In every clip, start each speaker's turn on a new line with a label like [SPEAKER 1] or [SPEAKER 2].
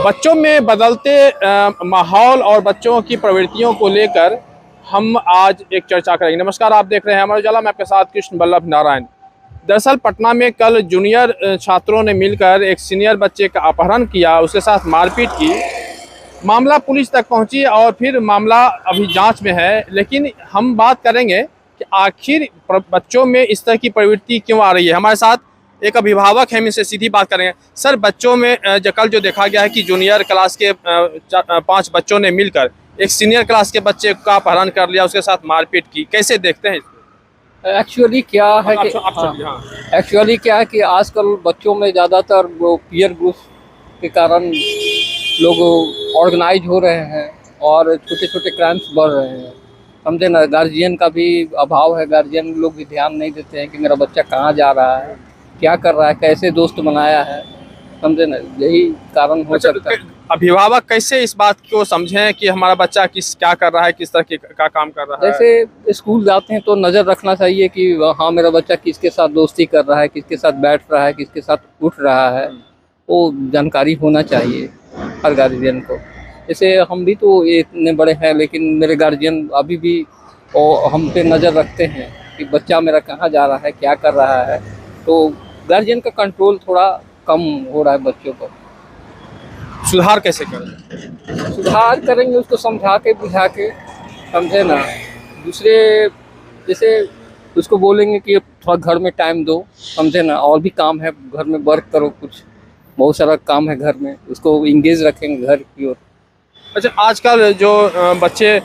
[SPEAKER 1] बच्चों में बदलते माहौल और बच्चों की प्रवृत्तियों को लेकर हम आज एक चर्चा करेंगे। नमस्कार, आप देख रहे हैं अमर उजाला, मैं आपके साथ कृष्ण बल्लभ नारायण। दरअसल पटना में कल जूनियर छात्रों ने मिलकर एक सीनियर बच्चे का अपहरण किया, उसके साथ मारपीट की। मामला पुलिस तक पहुंची और फिर मामला अभी जांच में है। लेकिन हम बात करेंगे कि आखिर बच्चों में इस तरह की प्रवृत्ति क्यों आ रही है। हमारे साथ एक अभिभावक है, हम इनसे सीधी बात करेंगे। सर, बच्चों में कल जो देखा गया है कि जूनियर क्लास के 5 बच्चों ने मिलकर एक सीनियर क्लास के बच्चे का अपहरण कर लिया, उसके साथ मारपीट की, कैसे देखते हैं इसको?
[SPEAKER 2] एक्चुअली क्या है कि एक्चुअली क्या है कि आजकल बच्चों में ज़्यादातर वो पीयर ग्रुप के कारण लोग ऑर्गेनाइज हो रहे हैं और छोटे छोटे क्राइम्स बढ़ रहे हैं। समझे ना, गार्जियन का भी अभाव है। गार्जियन लोग भी ध्यान नहीं देते हैं कि मेरा बच्चा कहाँ जा रहा है, क्या कर रहा है, कैसे दोस्त बनाया है। समझे ना, यही कारण हो सकता है।
[SPEAKER 1] अभिभावक कैसे इस बात को समझें कि हमारा बच्चा क्या कर रहा है, किस तरह का काम कर रहा है?
[SPEAKER 2] जैसे स्कूल जाते हैं तो नज़र रखना चाहिए कि हाँ, मेरा बच्चा किसके साथ दोस्ती कर रहा है, किसके साथ बैठ रहा है, किसके साथ उठ रहा है, वो जानकारी होना चाहिए हर गार्जियन को। जैसे हम भी तो ये इतने बड़े हैं, लेकिन मेरे गार्जियन अभी भी हम पे नज़र रखते हैं कि बच्चा मेरा कहाँ जा रहा है, क्या कर रहा है। तो गार्जियन का कंट्रोल थोड़ा कम हो रहा है बच्चों को।
[SPEAKER 1] सुधार कैसे करें?
[SPEAKER 2] सुधार करेंगे उसको समझा के बुझा के, समझे ना। दूसरे जैसे उसको बोलेंगे कि थोड़ा घर में टाइम दो, समझे ना, और भी काम है घर में, वर्क करो, कुछ बहुत सारा काम है घर में, उसको इंगेज रखेंगे घर की ओर।
[SPEAKER 1] अच्छा, आजकल जो बच्चे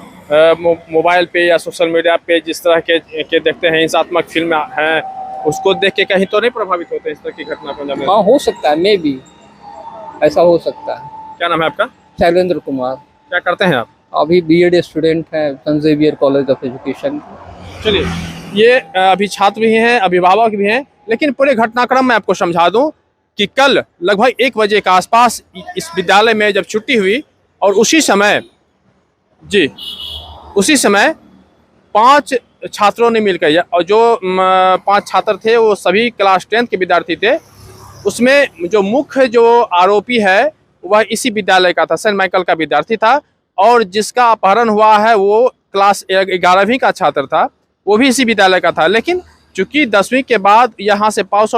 [SPEAKER 1] मोबाइल पे या सोशल मीडिया पे जिस तरह के देखते हैं, हिंसात्मक फिल्म हैं, उसको देख के कहीं तो नहीं प्रभावित होते इस तरह की घटना को अंजाम देने?
[SPEAKER 2] हाँ, हो सकता है, मे भी ऐसा हो सकता है।
[SPEAKER 1] क्या नाम है आपका?
[SPEAKER 2] शैलेंद्र कुमार।
[SPEAKER 1] क्या करते हैं आप?
[SPEAKER 2] अभी बीएड स्टूडेंट हैं Saint Xavier College of Education.
[SPEAKER 1] चलिए, ये अभी छात्र भी हैं, अभिभावक भी हैं, लेकिन पूरे घटनाक्रम में आपको समझा दूं कि कल लगभग 1 बजे के आसपास इस विद्यालय में जब छुट्टी हुई और उसी समय 5 छात्रों ने मिलकर, और जो 5 छात्र थे वो सभी क्लास 10 के विद्यार्थी थे। उसमें जो मुख्य जो आरोपी है वह इसी विद्यालय का था, सेंट माइकल का विद्यार्थी था, और जिसका अपहरण हुआ है वो क्लास 11वीं का छात्र था, वो भी इसी विद्यालय का था। लेकिन चूंकि 10वीं के बाद यहाँ से पास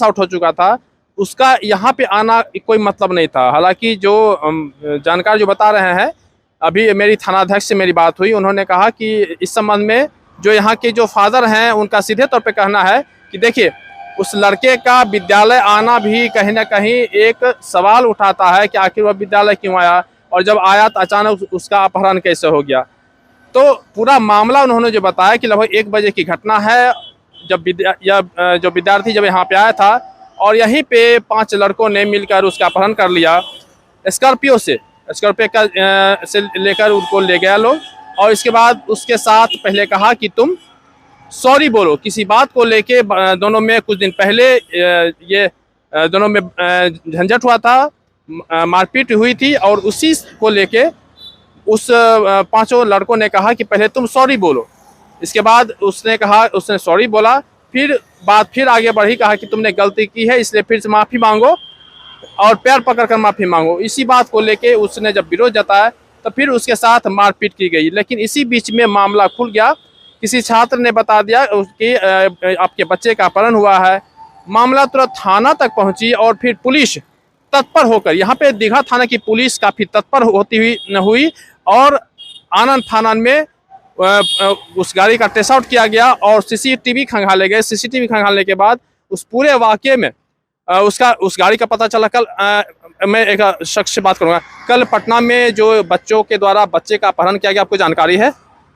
[SPEAKER 1] आउट हो चुका था, उसका यहाँ पे आना कोई मतलब नहीं था। हालांकि जो जानकार जो बता रहे हैं, अभी मेरी थानाध्यक्ष से मेरी बात हुई, उन्होंने कहा कि इस संबंध में जो यहाँ के जो फादर हैं उनका सीधे तौर पे कहना है कि देखिए, उस लड़के का विद्यालय आना भी कहीं ना कहीं एक सवाल उठाता है कि आखिर वह विद्यालय क्यों आया, और जब आया तो अचानक उसका अपहरण कैसे हो गया। तो पूरा मामला उन्होंने जो बताया कि लगभग 1 बजे की घटना है, जब जो विद्यार्थी जब यहाँ पे आया था और यहीं पे 5 लड़कों ने मिलकर उसका अपहरण कर लिया। स्कॉर्पियो से लेकर उनको ले गया लोग, और इसके बाद उसके साथ पहले कहा कि तुम सॉरी बोलो। किसी बात को लेके दोनों में कुछ दिन पहले ये दोनों में झंझट हुआ था, मारपीट हुई थी, और उसी को लेके उस 5 लड़कों ने कहा कि पहले तुम सॉरी बोलो। इसके बाद उसने सॉरी बोला, फिर बात फिर आगे बढ़ी, कहा कि तुमने गलती की है इसलिए फिर से माफ़ी मांगो और पैर पकड़कर माफ़ी मांगो। इसी बात को लेके उसने जब विरोध जताया तो फिर उसके साथ मारपीट की गई। लेकिन इसी बीच में मामला खुल गया। किसी छात्र ने बता दिया कि आपके बच्चे का अपहरण हुआ है। मामला तुरंत थाना तक पहुंची और फिर पुलिस तत्पर होकर, यहाँ पे दीघा थाना की पुलिस काफ़ी तत्पर होती हुई और आनंद फानन में उस गाड़ी का टेस्ट आउट किया गया और सीसीटीवी खंगाले गए। सीसीटीवी खंगालने के बाद उस पूरे वाक़े में उस गाड़ी का पता चला। कल मैं एक शख्स से बात करूँगा। कल पटना में जो बच्चों के द्वारा बच्चे का अपहरण किया गया, आपको जानकारी है?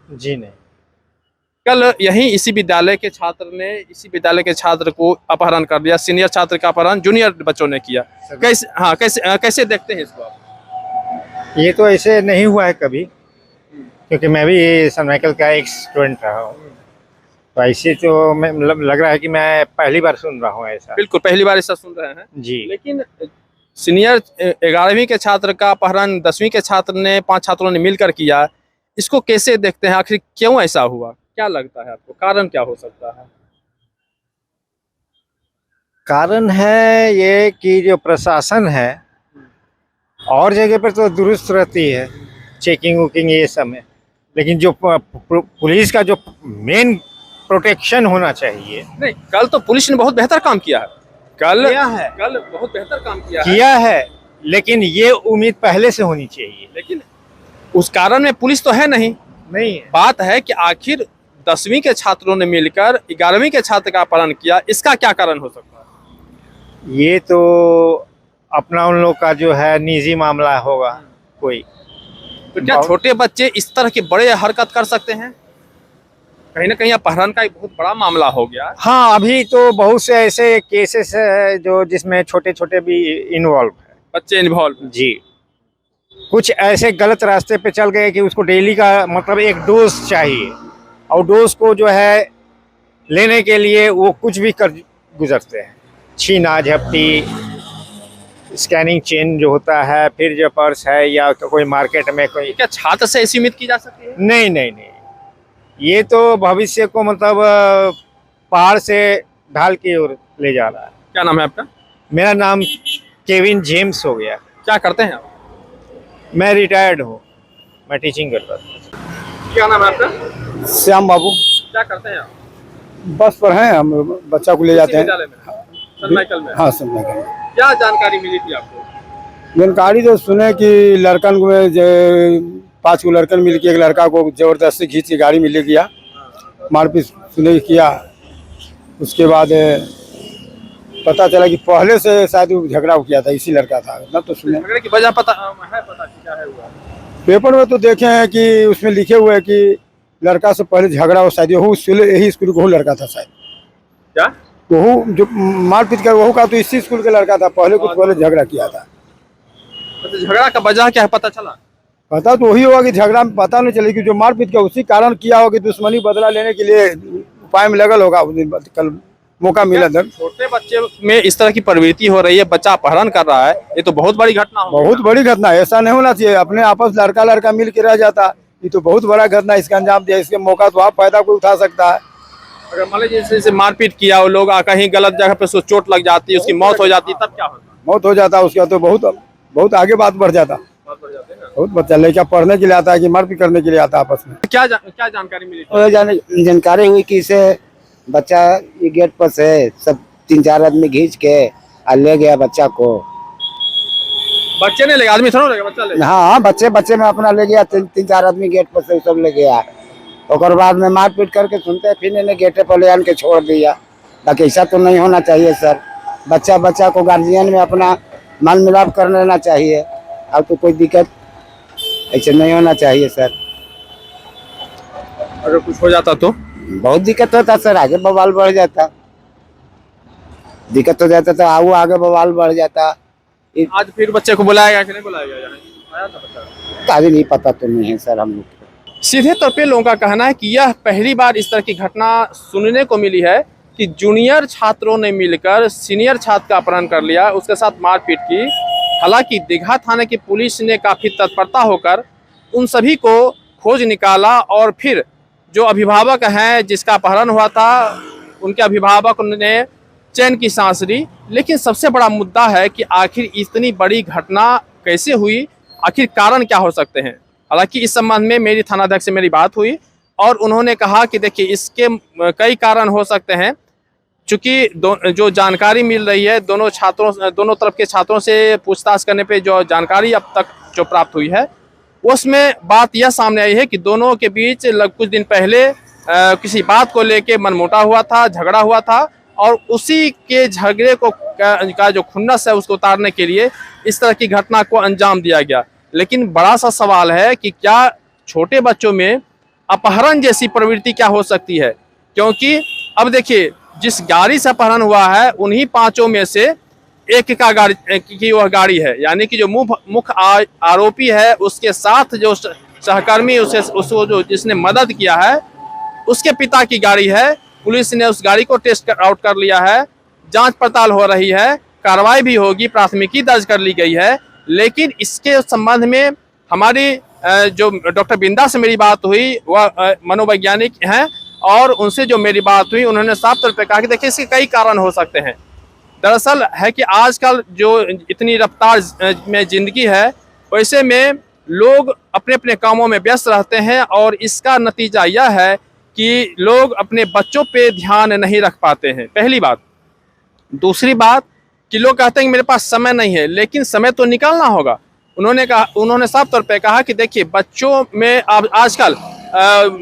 [SPEAKER 3] जी नहीं।
[SPEAKER 1] कल यहीं इसी विद्यालय के छात्र को अपहरण कर दिया। सीनियर छात्र का अपहरण जूनियर बच्चों ने किया। कैसे देखते हैं इसको आप?
[SPEAKER 3] ये तो ऐसे नहीं हुआ है कभी, क्योंकि मैं भी सेंट माइकल का एक स्टूडेंट रहा हूँ। तो ऐसे तो मैं मतलब लग रहा है कि मैं पहली बार सुन रहा हूँ ऐसा।
[SPEAKER 1] बिल्कुल पहली बार ऐसा सुन रहे हैं
[SPEAKER 3] जी।
[SPEAKER 1] लेकिन सीनियर 11वीं के छात्र का अपहरण 10वीं के छात्र ने 5 छात्रों ने मिलकर किया। इसको कैसे देखते हैं? आखिर क्यों ऐसा हुआ? क्या लगता है आपको, कारण क्या हो सकता है?
[SPEAKER 3] कारण है ये कि जो प्रशासन है और जगह पर तो दुरुस्त रहती है, चेकिंग वुकिंग ये सब में, लेकिन जो पुलिस का जो मेन प्रोटेक्शन होना चाहिए
[SPEAKER 1] नहीं, कल तो पुलिस ने बहुत बेहतर काम किया है। कल
[SPEAKER 3] किया है।
[SPEAKER 1] कल बहुत बेहतर काम किया है।
[SPEAKER 3] किया है, लेकिन ये उम्मीद पहले से होनी चाहिए।
[SPEAKER 1] लेकिन उस कारण में पुलिस तो है नहीं।
[SPEAKER 3] नहीं
[SPEAKER 1] बात है कि आखिर 10वीं के छात्रों ने मिलकर 11वीं के छात्र का अपहरण किया, इसका क्या कारण हो सकता है?
[SPEAKER 3] ये तो अपना उन लोग का जो है निजी मामला होगा कोई।
[SPEAKER 1] तो क्या छोटे बच्चे इस तरह की बड़े हरकत कर सकते हैं? कहीं ना कहीं अपहरण का एक बहुत बड़ा मामला हो गया।
[SPEAKER 3] हाँ, अभी तो बहुत से ऐसे केसेस है जो जिसमें छोटे छोटे भी इन्वॉल्व है,
[SPEAKER 1] बच्चे इन्वॉल्व।
[SPEAKER 3] जी। कुछ ऐसे गलत रास्ते पे चल गए कि उसको डेली का मतलब एक डोज चाहिए, और डोज को जो है लेने के लिए वो कुछ भी कर गुजरते हैं, छीना झपटी, स्कैनिंग चेन जो होता है, फिर जो पर्स है या कोई मार्केट में कोई।
[SPEAKER 1] क्या छात्र से ऐसी उम्मीद की जा सकती है?
[SPEAKER 3] नहीं नहीं नहीं, ये तो भविष्य को मतलब पहाड़ से ढाल की ओर ले जा रहा है।
[SPEAKER 1] क्या नाम है आपका?
[SPEAKER 3] मेरा नाम केविन जेम्स हो गया।
[SPEAKER 1] क्या करते हैं आप?
[SPEAKER 3] मैं रिटायर्ड हूँ, मैं टीचिंग करता था।
[SPEAKER 1] क्या नाम है आपका?
[SPEAKER 4] श्याम बाबू।
[SPEAKER 1] क्या करते हैं आप?
[SPEAKER 4] बस पर हैं हम, बच्चा को ले जाते
[SPEAKER 1] इसी
[SPEAKER 4] हैं।
[SPEAKER 1] विद्यालय में, सनमाइकल में।
[SPEAKER 4] हाँ, सब लगे।
[SPEAKER 1] क्या जानकारी मिली थी आपको?
[SPEAKER 4] जानकारी तो सुने कि लड़कन को 5 को लड़कन मिल के एक लड़का को जबरदस्ती खींच के गाड़ी में ले गया, मारपीट सुने किया। उसके बाद पता चला कि पहले से शायद वो झगड़ा किया था, इसी लड़का था ना, तो सुने।
[SPEAKER 1] झगड़े की वजह पता कि क्या है हुआ?
[SPEAKER 4] पेपर में तो देखे हैं कि उसमें लिखे हुए है कि लड़का से पहले झगड़ा हो, शायद यही स्कूल का वो लड़का था शायद।
[SPEAKER 1] क्या
[SPEAKER 4] वहू जो मारपीट कर वहू का तो इसी स्कूल का लड़का था, पहले कुछ पहले झगड़ा किया था।
[SPEAKER 1] तो झगड़ा का वजह क्या है पता चला?
[SPEAKER 4] पता तो वही होगा कि झगड़ा में पता नहीं चलेगी, जो मारपीट का उसी कारण किया होगा कि दुश्मनी बदला लेने के लिए उपाय में लगल होगा। उस दिन कल मौका मिला था।
[SPEAKER 1] छोटे बच्चे में इस तरह की प्रवृत्ति हो रही है, बच्चा अपहरण कर रहा है, ये तो बहुत बड़ी घटना हो।
[SPEAKER 4] बहुत बड़ी घटना है, ऐसा नहीं होना चाहिए। अपने आपस लड़का लड़का मिल के रह जाता, ये तो बहुत बड़ा घटना। इसका अंजाम दिया, इसके मौका तो आप फायदा कोई उठा सकता है।
[SPEAKER 1] अगर मान लीजिए जैसे मारपीट किया वो लोग, कहीं गलत जगह पे उसको चोट लग जाती है, उसकी मौत हो जाती है, तब क्या होता?
[SPEAKER 4] मौत हो जाता, उसका तो बहुत आगे बात बढ़ जाता। बहुत बच्चा लड़का पढ़ने के लिए आता है कि मारपीट करने के लिए आता आपस में।
[SPEAKER 1] क्या जानकारी मिली?
[SPEAKER 5] जानकारी हुई कि इसे बच्चा ये गेट पर से सब 3-4 आदमी खींच के ले गया बच्चा को।
[SPEAKER 1] बच्चे ने ले, आदमी थोड़ा लेगा, बच्चा ले।
[SPEAKER 5] हाँ, बच्चे में अपना ले गया। 3-4 आदमी गेट पर से सब ले गया। और बाद में मारपीट करके सुनते फिर इन्हें गेटे पर ले आन के छोड़ दिया। बाकी ऐसा तो नहीं होना चाहिए सर। बच्चा को गार्जियन में अपना मन मिलाप कर लेना चाहिए। अब तो कोई दिक्कत ऐसे नहीं होना चाहिए सर।
[SPEAKER 1] अगर कुछ हो जाता तो
[SPEAKER 5] बहुत दिक्कत होता सर, आगे बवाल बढ़ जाता। दिक्कत हो जाता तो आगे बवाल बढ़ जाता।
[SPEAKER 1] आज फिर बच्चे को बुलाया गया कि नहीं बुलाया गया? आया था बच्चा?
[SPEAKER 5] अभी नहीं पता तो नहीं है सर हम लोग को।
[SPEAKER 1] सीधे तौर पे लोगों का कहना है कि यह पहली बार इस तरह की घटना सुनने को मिली है कि जूनियर छात्रों ने मिलकर सीनियर छात्र का अपहरण कर लिया, उसके साथ मारपीट की। हालांकि दीघा थाने की पुलिस ने काफ़ी तत्परता होकर उन सभी को खोज निकाला और फिर जो अभिभावक हैं जिसका अपहरण हुआ था उनके अभिभावक ने चैन की सांस ली। लेकिन सबसे बड़ा मुद्दा है कि आखिर इतनी बड़ी घटना कैसे हुई, आखिर कारण क्या हो सकते हैं। हालांकि इस संबंध में मेरी थानाध्यक्ष से मेरी बात हुई और उन्होंने कहा कि देखिए इसके कई कारण हो सकते हैं। चूँकि जो जानकारी मिल रही है दोनों तरफ के छात्रों से पूछताछ करने पे जो जानकारी अब तक जो प्राप्त हुई है उसमें बात यह सामने आई है कि दोनों के बीच कुछ दिन पहले किसी बात को लेके मनमुटाव हुआ था, झगड़ा हुआ था और उसी के झगड़े का जो खुन्नस है उसको उतारने के लिए इस तरह की घटना को अंजाम दिया गया। लेकिन बड़ा सा सवाल है कि क्या छोटे बच्चों में अपहरण जैसी प्रवृत्ति क्या हो सकती है, क्योंकि अब देखिए जिस गाड़ी से अपहरण हुआ है उन्हीं 5 में से एक का गाड़ी की वह गाड़ी है, यानी कि जो मुख्य आरोपी है उसके साथ जो सहकर्मी उसको जो जिसने मदद किया है उसके पिता की गाड़ी है। पुलिस ने उस गाड़ी को टेस्ट आउट कर लिया है, जांच पड़ताल हो रही है, कार्रवाई भी होगी, प्राथमिकी दर्ज कर ली गई है। लेकिन इसके संबंध में हमारी जो डॉक्टर बिंदा से मेरी बात हुई वह मनोवैज्ञानिक हैं और उनसे जो मेरी बात हुई उन्होंने साफ तौर पर कहा कि देखिए इसके कई कारण हो सकते हैं। दरअसल है कि आजकल जो इतनी रफ्तार में ज़िंदगी है, वैसे में लोग अपने अपने कामों में व्यस्त रहते हैं और इसका नतीजा यह है कि लोग अपने बच्चों पे ध्यान नहीं रख पाते हैं, पहली बात। दूसरी बात कि लोग कहते हैं कि मेरे पास समय नहीं है, लेकिन समय तो निकालना होगा। उन्होंने साफ तौर पे कहा कि देखिए, बच्चों में अब आजकल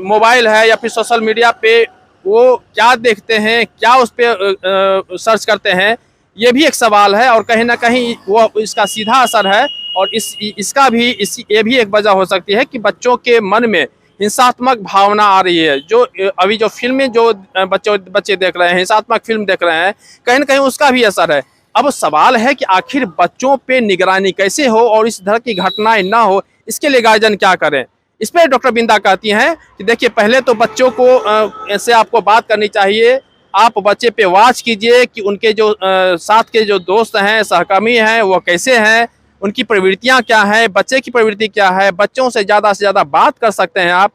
[SPEAKER 1] मोबाइल है या फिर सोशल मीडिया पे वो क्या देखते हैं, क्या उस पर सर्च करते हैं, ये भी एक सवाल है और कहीं ना कहीं वो इसका सीधा असर है। और ये भी एक वजह हो सकती है कि बच्चों के मन में हिंसात्मक भावना आ रही है। जो अभी जो फिल्में जो बच्चे देख रहे हैं, हिंसात्मक फिल्म देख रहे हैं, कहीं ना कहीं उसका भी असर है। अब सवाल है कि आखिर बच्चों पे निगरानी कैसे हो और इस तरह की घटनाएं ना हो, इसके लिए गार्जियन क्या करें। इस पर डॉक्टर बिंदा कहती हैं कि देखिए, पहले तो बच्चों को ऐसे आपको बात करनी चाहिए। आप बच्चे पे वॉच कीजिए कि उनके जो साथ के जो दोस्त हैं, सहकर्मी हैं, वो कैसे हैं, उनकी प्रवृत्तियां क्या हैं, बच्चे की प्रवृत्ति क्या है। बच्चों से ज़्यादा बात कर सकते हैं आप,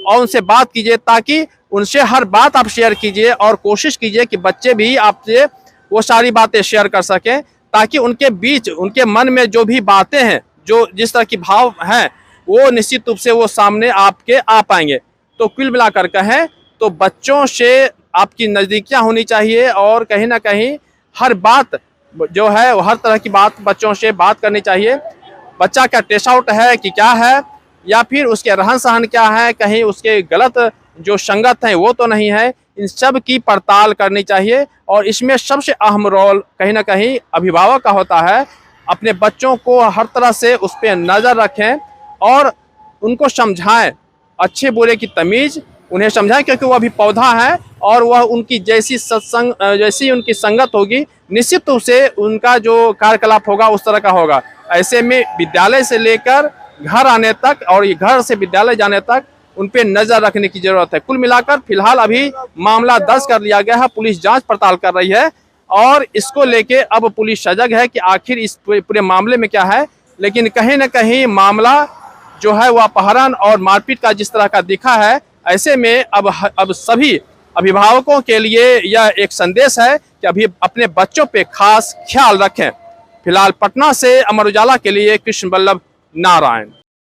[SPEAKER 1] और उनसे बात कीजिए ताकि उनसे हर बात आप शेयर कीजिए और कोशिश कीजिए कि बच्चे भी आपसे वो सारी बातें शेयर कर सकें, ताकि उनके बीच, उनके मन में जो भी बातें हैं, जो जिस तरह की भाव हैं, वो निश्चित रूप से वो सामने आपके आ पाएंगे। तो कुल मिलाकर कहें तो बच्चों से आपकी नज़दीकियाँ होनी चाहिए और कहीं ना कहीं हर बात जो है, हर तरह की बात बच्चों से बात करनी चाहिए। बच्चा क्या टेस्ट आउट है कि क्या है, या फिर उसके रहन सहन क्या है, कहीं उसके गलत जो संगत हैं वो तो नहीं है, इन सब की पड़ताल करनी चाहिए। और इसमें सबसे अहम रोल कहीं ना कहीं अभिभावक का होता है। अपने बच्चों को हर तरह से उस पर नज़र रखें और उनको समझाएं, अच्छे बुरे की तमीज़ उन्हें समझाएं, क्योंकि वो अभी पौधा है और वह उनकी जैसी उनकी संगत होगी, निश्चित रूप से उनका जो कार्यकलाप होगा उस तरह का होगा। ऐसे में विद्यालय से लेकर घर आने तक और ये घर से विद्यालय जाने तक उन पे नज़र रखने की ज़रूरत है। कुल मिलाकर फिलहाल अभी मामला दर्ज कर लिया गया है, पुलिस जांच पड़ताल कर रही है और इसको लेके अब पुलिस सजग है कि आखिर इस पूरे मामले में क्या है। लेकिन कहीं ना कहीं मामला जो है वो अपहरण और मारपीट का जिस तरह का दिखा है, ऐसे में अब सभी अभिभावकों के लिए यह एक संदेश है कि अभी अपने बच्चों पे खास ख्याल रखें। फिलहाल पटना से अमर उजाला के लिए कृष्ण बल्लभ नारायण।